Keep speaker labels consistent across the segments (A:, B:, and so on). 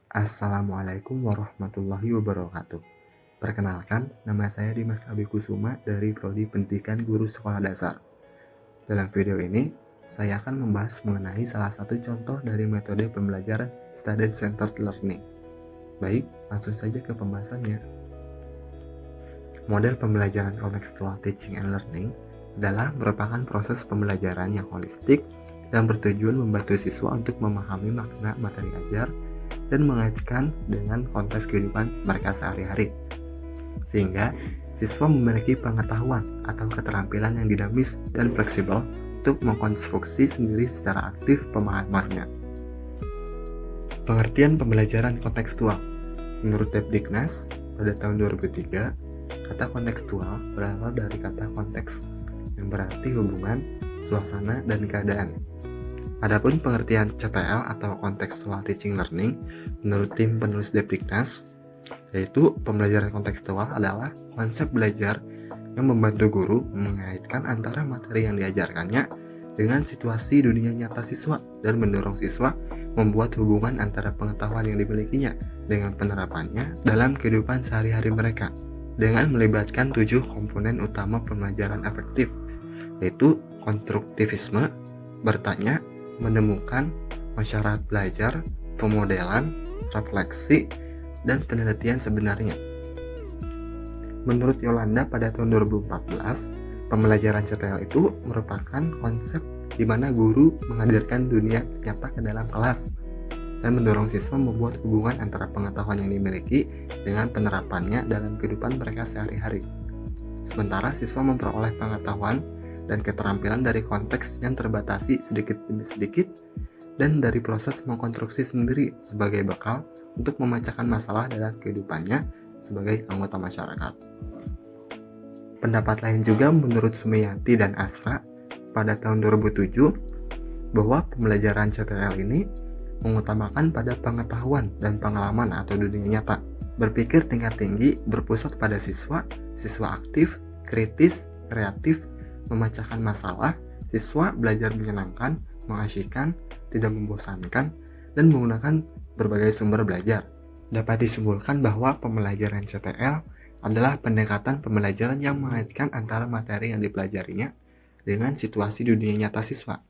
A: Assalamualaikum warahmatullahi wabarakatuh. Perkenalkan, nama saya Dimas Abi Kusuma dari Prodi Pendidikan Guru Sekolah Dasar. Dalam video ini, saya akan membahas mengenai salah satu contoh dari metode pembelajaran Student Centered Learning. Baik, langsung saja ke pembahasannya. Model pembelajaran kontekstual teaching and learning adalah merupakan proses pembelajaran yang holistik dan bertujuan membantu siswa untuk memahami makna materi ajar dan mengaitkan dengan konteks kehidupan mereka sehari-hari, sehingga siswa memiliki pengetahuan atau keterampilan yang dinamis dan fleksibel untuk mengkonstruksi sendiri secara aktif pemahamannya. Pengertian pembelajaran kontekstual. Menurut Debdiknas, pada tahun 2003, kata kontekstual berasal dari kata konteks, yang berarti hubungan, suasana, dan keadaan. Adapun pengertian CTL atau Contextual Teaching Learning menurut tim penulis Debdiknas, yaitu pembelajaran kontekstual adalah konsep belajar yang membantu guru mengaitkan antara materi yang diajarkannya dengan situasi dunia nyata siswa dan mendorong siswa membuat hubungan antara pengetahuan yang dimilikinya dengan penerapannya dalam kehidupan sehari-hari mereka dengan melibatkan 7 komponen utama pembelajaran efektif, yaitu konstruktivisme, bertanya, menemukan, masyarakat belajar, pemodelan, refleksi, dan penelitian sebenarnya. Menurut Yolanda pada tahun 2014, pembelajaran CTL itu merupakan konsep di mana guru menghadirkan dunia nyata ke dalam kelas dan mendorong siswa membuat hubungan antara pengetahuan yang dimiliki dengan penerapannya dalam kehidupan mereka sehari-hari. Sementara siswa memperoleh pengetahuan dan keterampilan dari konteks yang terbatasi sedikit demi sedikit dan dari proses mengkonstruksi sendiri sebagai bekal untuk memecahkan masalah dalam kehidupannya sebagai anggota masyarakat. Pendapat lain juga menurut Sumiyanti dan Asra pada tahun 2007 bahwa pembelajaran CTL ini mengutamakan pada pengetahuan dan pengalaman atau dunia nyata, berpikir tingkat tinggi, berpusat pada siswa aktif, kritis, kreatif, memecahkan masalah, siswa belajar menyenangkan, mengasyikkan, tidak membosankan, dan menggunakan berbagai sumber belajar. Dapat disimpulkan bahwa pembelajaran CTL adalah pendekatan pembelajaran yang mengaitkan antara materi yang dipelajarinya dengan situasi dunia nyata siswa,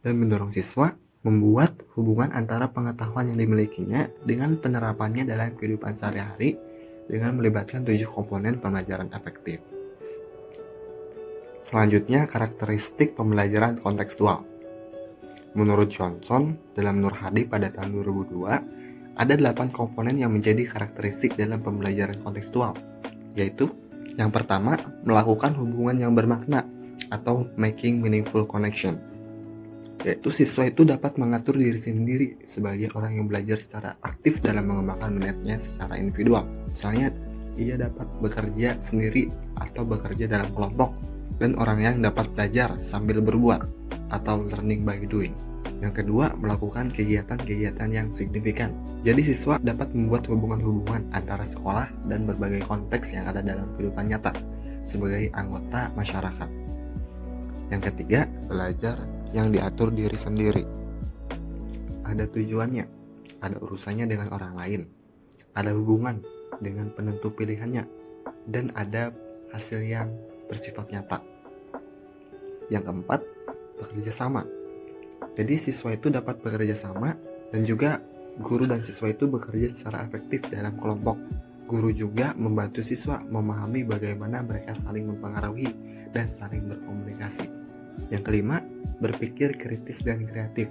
A: dan mendorong siswa membuat hubungan antara pengetahuan yang dimilikinya dengan penerapannya dalam kehidupan sehari-hari dengan melibatkan 7 komponen pembelajaran efektif. Selanjutnya, karakteristik pembelajaran kontekstual. Menurut Johnson dalam Nur Hadi pada tahun 2002, ada 8 komponen yang menjadi karakteristik dalam pembelajaran kontekstual, yaitu yang pertama, melakukan hubungan yang bermakna atau making meaningful connection, yaitu siswa itu dapat mengatur diri sendiri sebagai orang yang belajar secara aktif dalam mengembangkan minatnya secara individual. Misalnya, ia dapat bekerja sendiri atau bekerja dalam kelompok, dan orang yang dapat belajar sambil berbuat atau learning by doing. Yang kedua, melakukan kegiatan-kegiatan yang signifikan. Jadi siswa dapat membuat hubungan-hubungan antara sekolah dan berbagai konteks yang ada dalam kehidupan nyata sebagai anggota masyarakat. Yang ketiga, belajar yang diatur diri sendiri. Ada tujuannya, ada urusannya dengan orang lain, ada hubungan dengan penentu pilihannya, dan ada hasil yang bersifat nyata. Yang keempat, bekerja sama. Jadi siswa itu dapat bekerja sama, dan juga guru dan siswa itu bekerja secara efektif dalam kelompok. Guru juga membantu siswa memahami bagaimana mereka saling mempengaruhi dan saling berkomunikasi. Yang kelima, berpikir kritis dan kreatif.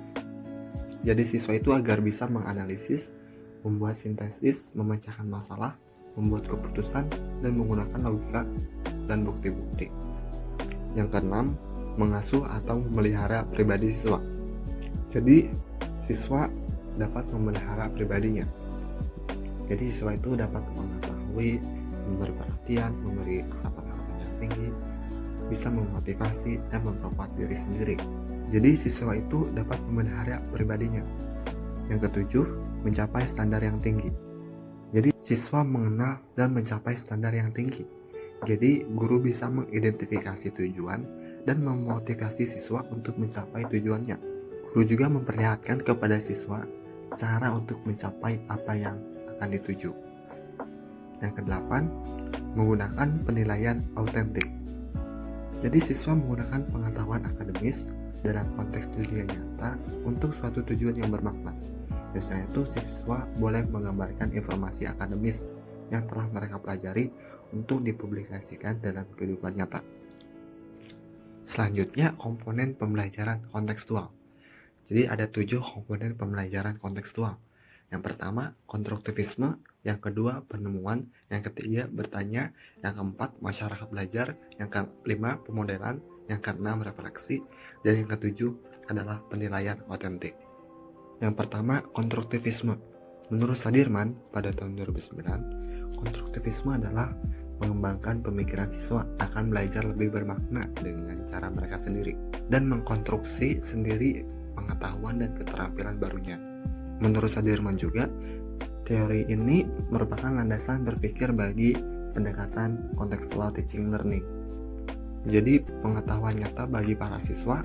A: Jadi siswa itu agar bisa menganalisis, membuat sintesis, memecahkan masalah, membuat keputusan, dan menggunakan logika dan bukti-bukti. Yang keenam, mengasuh atau memelihara pribadi siswa. Jadi siswa dapat memelihara pribadinya. Jadi siswa itu dapat mengetahui, memberi perhatian, memberi harapan-harapan yang tinggi, bisa memotivasi dan memperkuat diri sendiri. Jadi siswa itu dapat memelihara pribadinya. Yang ketujuh, mencapai standar yang tinggi. Jadi siswa mengenal dan mencapai standar yang tinggi. Jadi guru bisa mengidentifikasi tujuan dan memotivasi siswa untuk mencapai tujuannya. Guru juga memperlihatkan kepada siswa cara untuk mencapai apa yang akan dituju. Yang kedelapan, menggunakan penilaian autentik. Jadi siswa menggunakan pengetahuan akademis dalam konteks dunia nyata untuk suatu tujuan yang bermakna. Biasanya itu siswa boleh menggambarkan informasi akademis yang telah mereka pelajari untuk dipublikasikan dalam kehidupan nyata. Selanjutnya, komponen pembelajaran kontekstual. Jadi ada 7 komponen pembelajaran kontekstual. Yang pertama, konstruktivisme. Yang kedua, penemuan. Yang ketiga, bertanya. Yang keempat, masyarakat belajar. Yang kelima, pemodelan. Yang keenam, refleksi. Dan yang ketujuh adalah penilaian otentik. Yang pertama, konstruktivisme. Menurut Sadirman pada tahun 2009, konstruktivisme adalah mengembangkan pemikiran siswa akan belajar lebih bermakna dengan cara mereka sendiri dan mengkonstruksi sendiri pengetahuan dan keterampilan barunya. Menurut Sadirman juga, teori ini merupakan landasan berpikir bagi pendekatan contextual teaching learning. Jadi, pengetahuan nyata bagi para siswa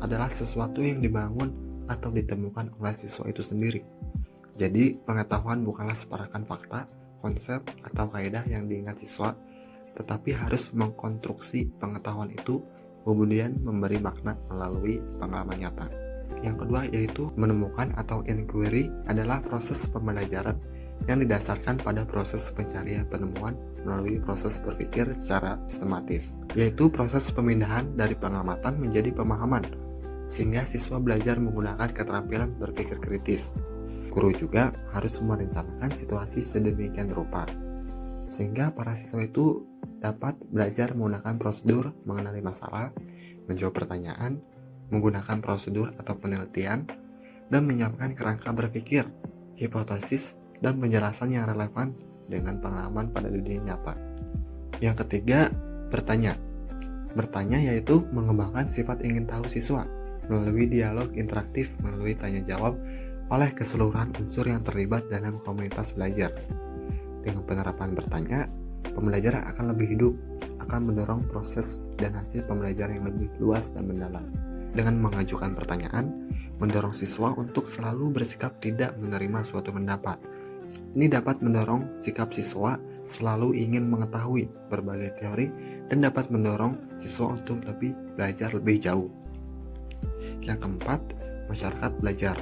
A: adalah sesuatu yang dibangun atau ditemukan oleh siswa itu sendiri. Jadi, pengetahuan bukanlah separakan fakta, konsep, atau kaidah yang diingat siswa, tetapi harus mengkonstruksi pengetahuan itu kemudian memberi makna melalui pengalaman nyata. Yang kedua yaitu menemukan atau inquiry adalah proses pembelajaran yang didasarkan pada proses pencarian penemuan melalui proses berpikir secara sistematis, yaitu proses pemindahan dari pengamatan menjadi pemahaman, sehingga siswa belajar menggunakan keterampilan berpikir kritis. Guru juga harus merencanakan situasi sedemikian rupa, sehingga para siswa itu dapat belajar menggunakan prosedur mengenali masalah, menjawab pertanyaan, menggunakan prosedur atau penelitian, dan menyiapkan kerangka berpikir, hipotesis, dan penjelasan yang relevan dengan pengalaman pada dunia nyata. Yang ketiga, bertanya. Bertanya yaitu mengembangkan sifat ingin tahu siswa melalui dialog interaktif melalui tanya jawab oleh keseluruhan unsur yang terlibat dalam komunitas belajar. Dengan penerapan bertanya, pembelajaran akan lebih hidup, akan mendorong proses dan hasil pembelajaran yang lebih luas dan mendalam. Dengan mengajukan pertanyaan, mendorong siswa untuk selalu bersikap tidak menerima suatu pendapat. Ini dapat mendorong sikap siswa selalu ingin mengetahui berbagai teori dan dapat mendorong siswa untuk belajar lebih jauh. Yang keempat, masyarakat belajar.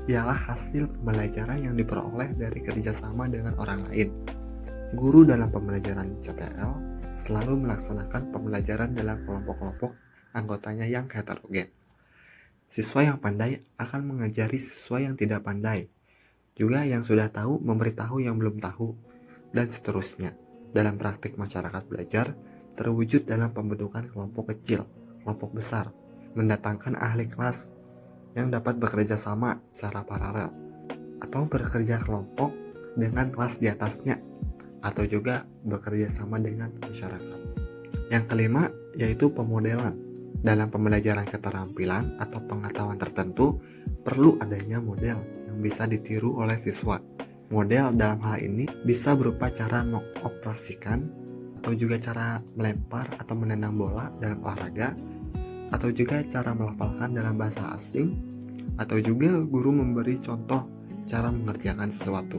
A: Ialah hasil pembelajaran yang diperoleh dari kerjasama dengan orang lain. Guru dalam pembelajaran CPL selalu melaksanakan pembelajaran dalam kelompok-kelompok anggotanya yang heterogen. Siswa yang pandai akan mengajari siswa yang tidak pandai. Juga yang sudah tahu memberitahu yang belum tahu, dan seterusnya. Dalam praktik masyarakat belajar, terwujud dalam pembentukan kelompok kecil, kelompok besar, mendatangkan ahli kelas yang dapat bekerja sama secara paralel, atau bekerja kelompok dengan kelas di atasnya, atau juga bekerja sama dengan masyarakat. Yang kelima yaitu pemodelan. Dalam pembelajaran keterampilan atau pengetahuan tertentu, perlu adanya model yang bisa ditiru oleh siswa. Model dalam hal ini bisa berupa cara mengoperasikan, atau juga cara melempar atau menendang bola dalam olahraga, atau juga cara melafalkan dalam bahasa asing, atau juga guru memberi contoh cara mengerjakan sesuatu.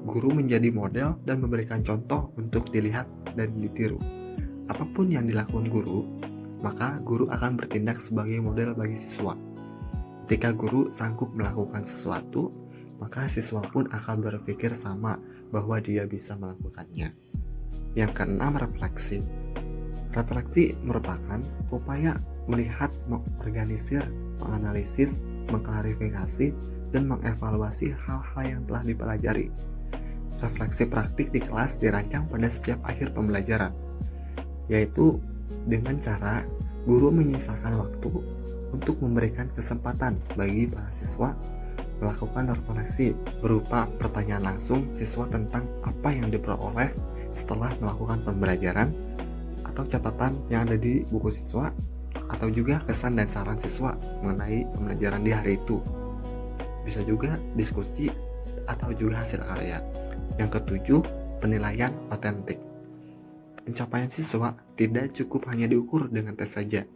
A: Guru menjadi model dan memberikan contoh untuk dilihat dan ditiru. Apapun yang dilakukan guru, maka guru akan bertindak sebagai model bagi siswa. Ketika guru sanggup melakukan sesuatu, maka siswa pun akan berpikir sama bahwa dia bisa melakukannya. Yang keenam, refleksi. Refleksi merupakan upaya melihat, mengorganisir, menganalisis, mengklarifikasi, dan mengevaluasi hal-hal yang telah dipelajari. Refleksi praktik di kelas dirancang pada setiap akhir pembelajaran, yaitu dengan cara guru menyisakan waktu untuk memberikan kesempatan bagi para siswa melakukan refleksi berupa pertanyaan langsung siswa tentang apa yang diperoleh setelah melakukan pembelajaran, atau catatan yang ada di buku siswa, atau juga kesan dan saran siswa mengenai pembelajaran di hari itu. Bisa juga diskusi atau juga hasil karya. Yang ketujuh, penilaian otentik. Pencapaian siswa tidak cukup hanya diukur dengan tes saja.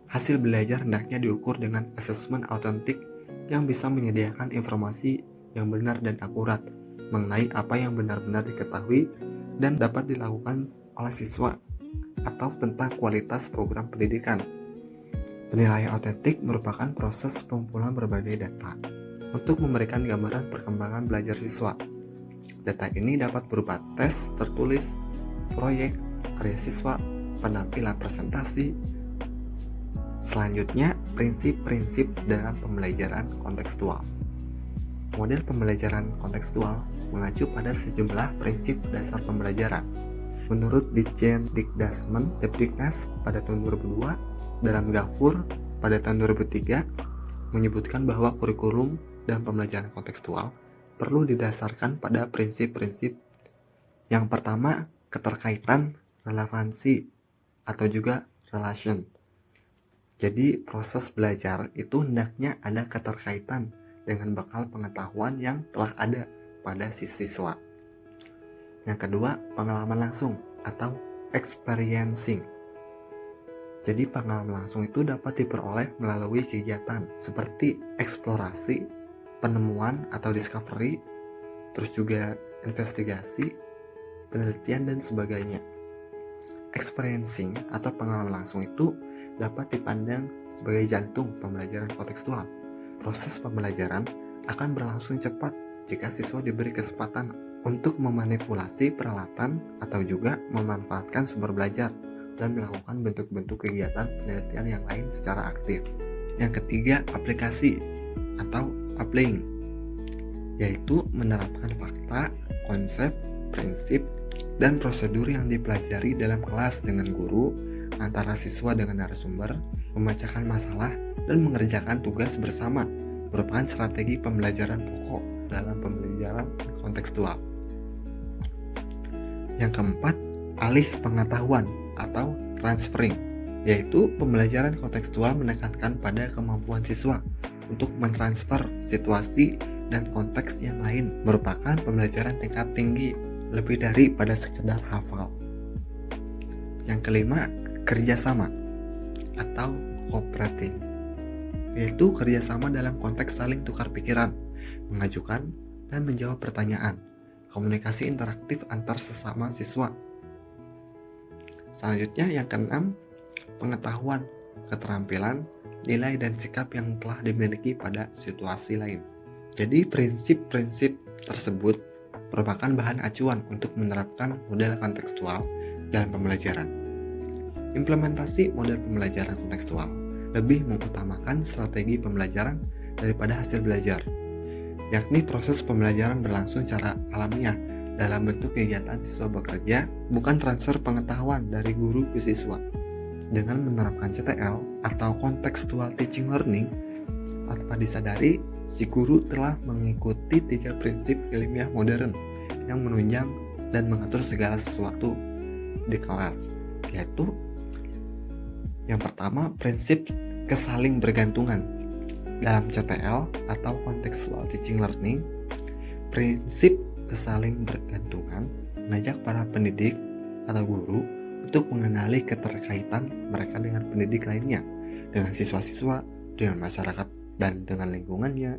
A: Hasil belajar hendaknya diukur dengan asesmen autentik yang bisa menyediakan informasi yang benar dan akurat mengenai apa yang benar-benar diketahui dan dapat dilakukan oleh siswa atau tentang kualitas program pendidikan. Penilaian otentik merupakan proses pengumpulan berbagai data untuk memberikan gambaran perkembangan belajar siswa. Data ini dapat berupa tes tertulis, proyek, karya siswa, penampilan presentasi. Selanjutnya, prinsip-prinsip dalam pembelajaran kontekstual. Model pembelajaran kontekstual mengacu pada sejumlah prinsip dasar pembelajaran. Menurut Ditjen Dikdasmen Depdiknas pada tahun 2002, dalam Gafur pada tahun 2003 menyebutkan bahwa kurikulum dan pembelajaran kontekstual perlu didasarkan pada prinsip-prinsip. Yang pertama, keterkaitan, relevansi, atau juga relation. Jadi proses belajar itu hendaknya ada keterkaitan dengan bekal pengetahuan yang telah ada pada si siswa. Yang kedua, pengalaman langsung atau experiencing. Jadi pengalaman langsung itu dapat diperoleh melalui kegiatan seperti eksplorasi, penemuan atau discovery, terus juga investigasi, penelitian dan sebagainya. Experiencing atau pengalaman langsung itu dapat dipandang sebagai jantung pembelajaran kontekstual. Proses pembelajaran akan berlangsung cepat jika siswa diberi kesempatan untuk memanipulasi peralatan atau juga memanfaatkan sumber belajar dan melakukan bentuk-bentuk kegiatan penelitian yang lain secara aktif. Yang ketiga, aplikasi atau applying, yaitu menerapkan fakta, konsep, prinsip, dan prosedur yang dipelajari dalam kelas dengan guru, antara siswa dengan narasumber, memecahkan masalah, dan mengerjakan tugas bersama merupakan strategi pembelajaran pokok dalam pembelajaran kontekstual. Yang keempat, alih pengetahuan atau transferring, yaitu pembelajaran kontekstual menekankan pada kemampuan siswa untuk mentransfer situasi dan konteks yang lain, merupakan pembelajaran tingkat tinggi lebih daripada sekedar hafal. Yang kelima, kerjasama atau cooperating, yaitu kerjasama dalam konteks saling tukar pikiran, mengajukan dan menjawab pertanyaan, komunikasi interaktif antar sesama siswa. Selanjutnya yang keenam, pengetahuan, keterampilan, nilai dan sikap yang telah dimiliki pada situasi lain. Jadi prinsip-prinsip tersebut merupakan bahan acuan untuk menerapkan model kontekstual dalam pembelajaran. Implementasi model pembelajaran kontekstual lebih mengutamakan strategi pembelajaran daripada hasil belajar, yakni proses pembelajaran berlangsung secara alamiah dalam bentuk kegiatan siswa bekerja, bukan transfer pengetahuan dari guru ke siswa. Dengan menerapkan CTL atau Contextual Teaching Learning, tanpa disadari, si guru telah mengikuti 3 prinsip ilmiah modern yang menunjang dan mengatur segala sesuatu di kelas, yaitu yang pertama, prinsip kesaling bergantungan. Dalam CTL atau Contextual Teaching Learning, prinsip kesaling bergantungan mengajak para pendidik atau guru untuk mengenali keterkaitan mereka dengan pendidik lainnya, dengan siswa-siswa, dengan masyarakat, dan dengan lingkungannya.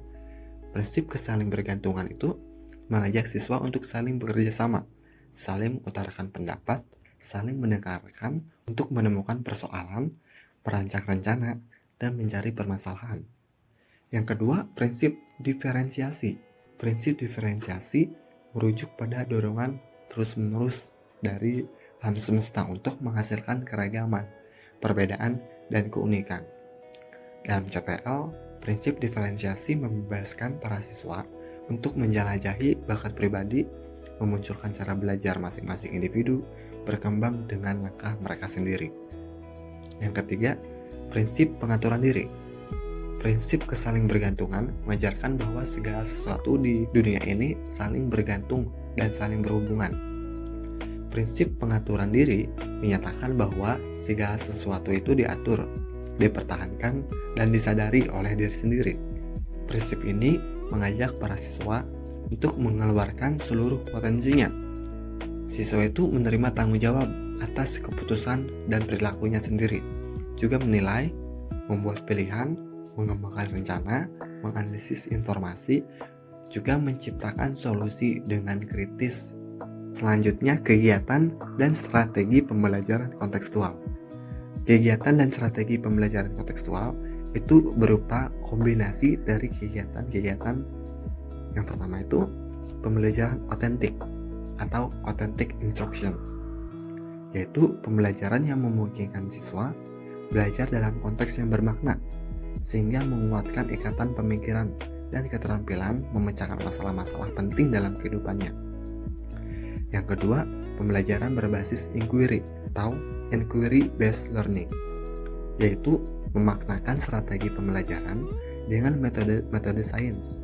A: Prinsip kesaling bergantungan itu mengajak siswa untuk saling bekerja sama, saling mengutarakan pendapat, saling mendengarkan untuk menemukan persoalan, merancang rencana, dan mencari permasalahan. Yang kedua, prinsip diferensiasi. Prinsip diferensiasi merujuk pada dorongan terus-menerus dari alam semesta untuk menghasilkan keragaman, perbedaan, dan keunikan. Dalam CTL, prinsip diferensiasi membebaskan para siswa untuk menjelajahi bakat pribadi, memunculkan cara belajar masing-masing individu, berkembang dengan langkah mereka sendiri. Yang ketiga, prinsip pengaturan diri. Prinsip kesaling bergantungan mengajarkan bahwa segala sesuatu di dunia ini saling bergantung dan saling berhubungan. Prinsip pengaturan diri menyatakan bahwa segala sesuatu itu diatur, dipertahankan, dan disadari oleh diri sendiri. Prinsip ini mengajak para siswa untuk mengeluarkan seluruh potensinya. Siswa itu menerima tanggung jawab atas keputusan dan perilakunya sendiri, juga menilai, membuat pilihan, mengembangkan rencana, menganalisis informasi, juga menciptakan solusi dengan kritis. Selanjutnya, kegiatan dan strategi pembelajaran kontekstual. Kegiatan dan strategi pembelajaran kontekstual itu berupa kombinasi dari kegiatan-kegiatan. Yang pertama itu pembelajaran otentik atau authentic instruction, yaitu pembelajaran yang memungkinkan siswa belajar dalam konteks yang bermakna sehingga menguatkan ikatan pemikiran dan keterampilan memecahkan masalah-masalah penting dalam kehidupannya. Yang kedua, pembelajaran berbasis inquiry atau inquiry based learning, yaitu memaknakan strategi pembelajaran dengan metode sains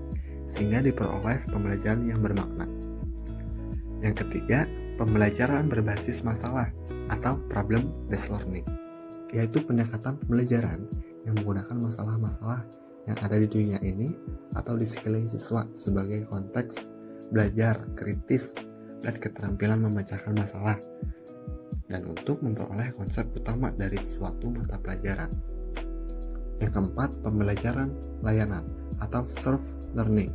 A: sehingga diperoleh pembelajaran yang bermakna. Yang ketiga, pembelajaran berbasis masalah atau problem based learning, yaitu pendekatan pembelajaran yang menggunakan masalah-masalah yang ada di dunia ini atau di sekeliling siswa sebagai konteks belajar kritis dan keterampilan memecahkan masalah, dan untuk memperoleh konsep utama dari suatu mata pelajaran. Yang keempat, pembelajaran layanan atau serve learning,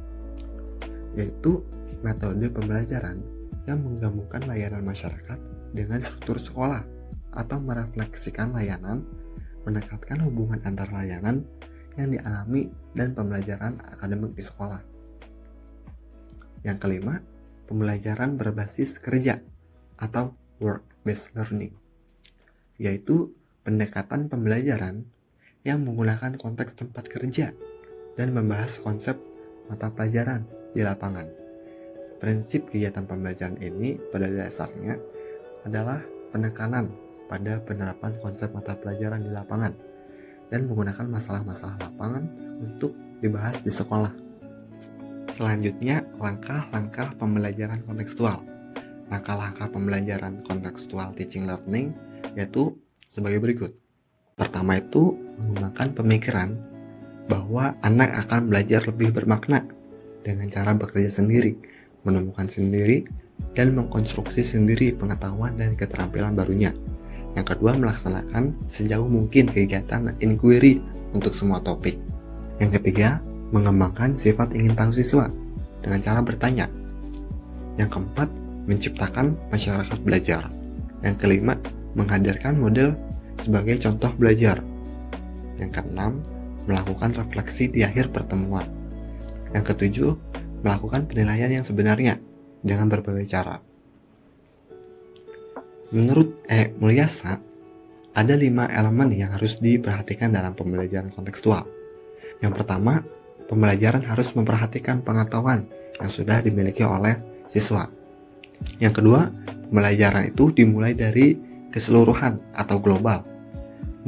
A: yaitu metode pembelajaran yang menggabungkan layanan masyarakat dengan struktur sekolah atau merefleksikan layanan, menekatkan hubungan antar layanan yang dialami dan pembelajaran akademik di sekolah. Yang kelima, pembelajaran berbasis kerja atau work-based learning, yaitu pendekatan pembelajaran yang menggunakan konteks tempat kerja dan membahas konsep mata pelajaran di lapangan. Prinsip kegiatan pembelajaran ini pada dasarnya adalah penekanan pada penerapan konsep mata pelajaran di lapangan dan menggunakan masalah-masalah lapangan untuk dibahas di sekolah. Selanjutnya, langkah-langkah pembelajaran kontekstual. Langkah-langkah pembelajaran kontekstual teaching learning yaitu sebagai berikut. Pertama itu mengembangkan pemikiran bahwa anak akan belajar lebih bermakna dengan cara bekerja sendiri, menemukan sendiri, dan mengkonstruksi sendiri pengetahuan dan keterampilan barunya. Yang kedua, melaksanakan sejauh mungkin kegiatan inquiry untuk semua topik. Yang ketiga, mengembangkan sifat ingin tahu siswa dengan cara bertanya. Yang keempat, menciptakan masyarakat belajar. Yang kelima, menghadirkan model sebagai contoh belajar. Yang keenam, melakukan refleksi di akhir pertemuan. Yang ketujuh, melakukan penilaian yang sebenarnya dengan berbagai cara. Menurut Mulyasa, ada 5 elemen yang harus diperhatikan dalam pembelajaran kontekstual. Yang pertama, pembelajaran harus memperhatikan pengetahuan yang sudah dimiliki oleh siswa. Yang kedua, pembelajaran itu dimulai dari keseluruhan atau global,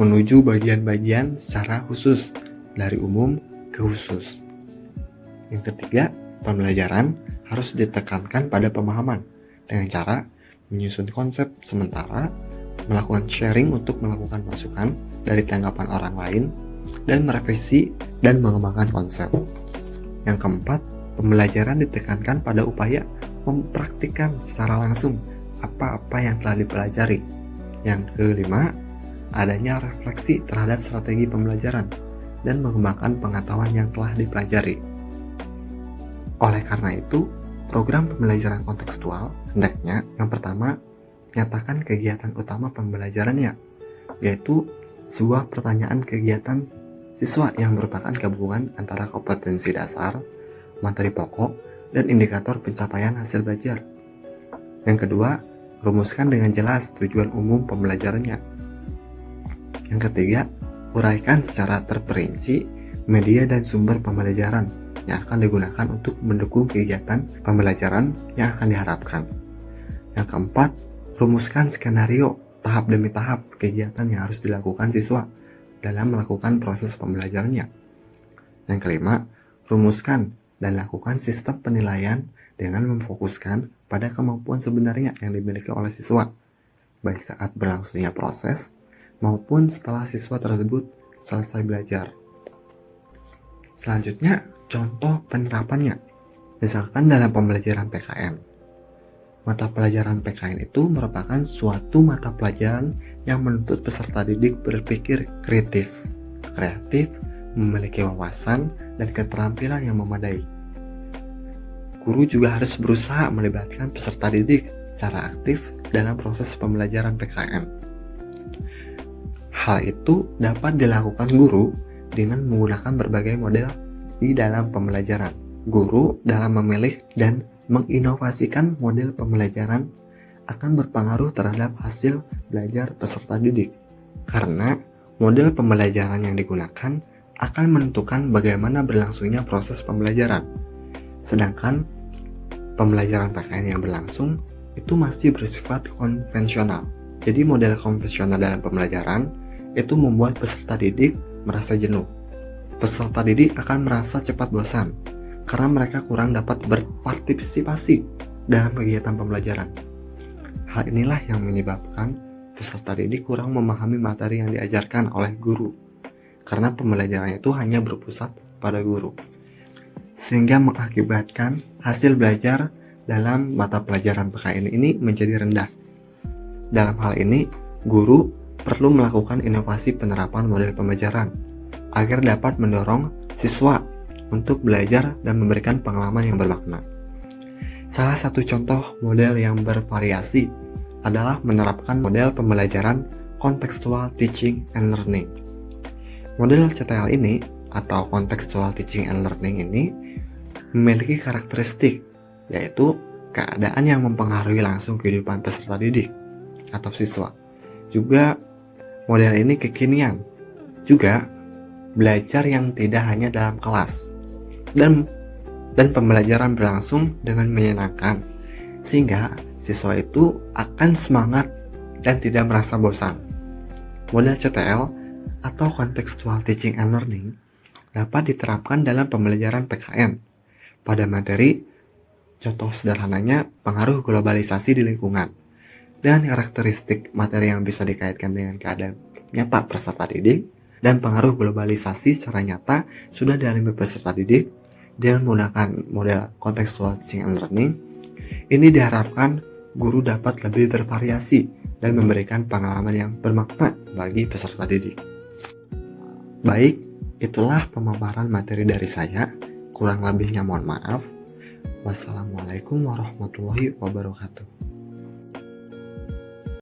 A: menuju bagian-bagian secara khusus, dari umum ke khusus. Yang ketiga, pembelajaran harus ditekankan pada pemahaman dengan cara menyusun konsep sementara, melakukan sharing untuk melakukan masukan dari tanggapan orang lain, dan merevisi dan mengembangkan konsep. Yang keempat, pembelajaran ditekankan pada upaya mempraktikkan secara langsung apa-apa yang telah dipelajari. Yang kelima, adanya refleksi terhadap strategi pembelajaran dan mengembangkan pengetahuan yang telah dipelajari. Oleh karena itu, program pembelajaran kontekstual hendaknya yang pertama, nyatakan kegiatan utama pembelajarannya, yaitu sebuah pertanyaan kegiatan siswa yang merupakan gabungan antara kompetensi dasar, materi pokok, dan indikator pencapaian hasil belajar. Yang kedua, rumuskan dengan jelas tujuan umum pembelajarannya. Yang ketiga, uraikan secara terperinci media dan sumber pembelajaran yang akan digunakan untuk mendukung kegiatan pembelajaran yang akan diharapkan. Yang keempat, rumuskan skenario tahap demi tahap kegiatan yang harus dilakukan siswa dalam melakukan proses pembelajarannya. Yang kelima, rumuskan dan lakukan sistem penilaian dengan memfokuskan pada kemampuan sebenarnya yang dimiliki oleh siswa, baik saat berlangsungnya proses maupun setelah siswa tersebut selesai belajar. Selanjutnya, contoh penerapannya. Misalkan dalam pembelajaran PKN. Mata pelajaran PKN itu merupakan suatu mata pelajaran yang menuntut peserta didik berpikir kritis, kreatif, memiliki wawasan dan keterampilan yang memadai. guru juga harus berusaha melibatkan peserta didik secara aktif dalam proses pembelajaran PKN. Hal itu dapat dilakukan guru dengan menggunakan berbagai model di dalam pembelajaran. Guru dalam memilih dan menginovasikan model pembelajaran akan berpengaruh terhadap hasil belajar peserta didik. Karena model pembelajaran yang digunakan akan menentukan bagaimana berlangsungnya proses pembelajaran. Sedangkan pembelajaran PKN yang berlangsung itu masih bersifat konvensional. Jadi model konvensional dalam pembelajaran itu membuat peserta didik merasa jenuh. Peserta didik akan merasa cepat bosan karena mereka kurang dapat berpartisipasi dalam kegiatan pembelajaran. Hal inilah yang menyebabkan peserta didik kurang memahami materi yang diajarkan oleh guru karena pembelajaran itu hanya berpusat pada guru, sehingga mengakibatkan hasil belajar dalam mata pelajaran PKN ini menjadi rendah. Dalam hal ini, guru perlu melakukan inovasi penerapan model pembelajaran agar dapat mendorong siswa untuk belajar dan memberikan pengalaman yang bermakna. Salah satu contoh model yang bervariasi adalah menerapkan model pembelajaran Contextual Teaching and Learning. Model CTL ini atau Contextual Teaching and Learning ini memiliki karakteristik, yaitu keadaan yang mempengaruhi langsung kehidupan peserta didik atau siswa. Juga model ini kekinian. Juga belajar yang tidak hanya dalam kelas dan pembelajaran berlangsung dengan menyenangkan, sehingga siswa itu akan semangat dan tidak merasa bosan. Model CTL atau Contextual Teaching and Learning dapat diterapkan dalam pembelajaran PKN pada materi, contoh sederhananya pengaruh globalisasi di lingkungan, dan karakteristik materi yang bisa dikaitkan dengan keadaan nyata peserta didik, dan pengaruh globalisasi secara nyata sudah dialami peserta didik dengan menggunakan model Contextual Teaching and Learning. Ini diharapkan guru dapat lebih bervariasi dan memberikan pengalaman yang bermakna bagi peserta didik. Baik, itulah pemaparan materi dari saya. Kurang lebihnya mohon maaf. Wassalamualaikum warahmatullahi wabarakatuh.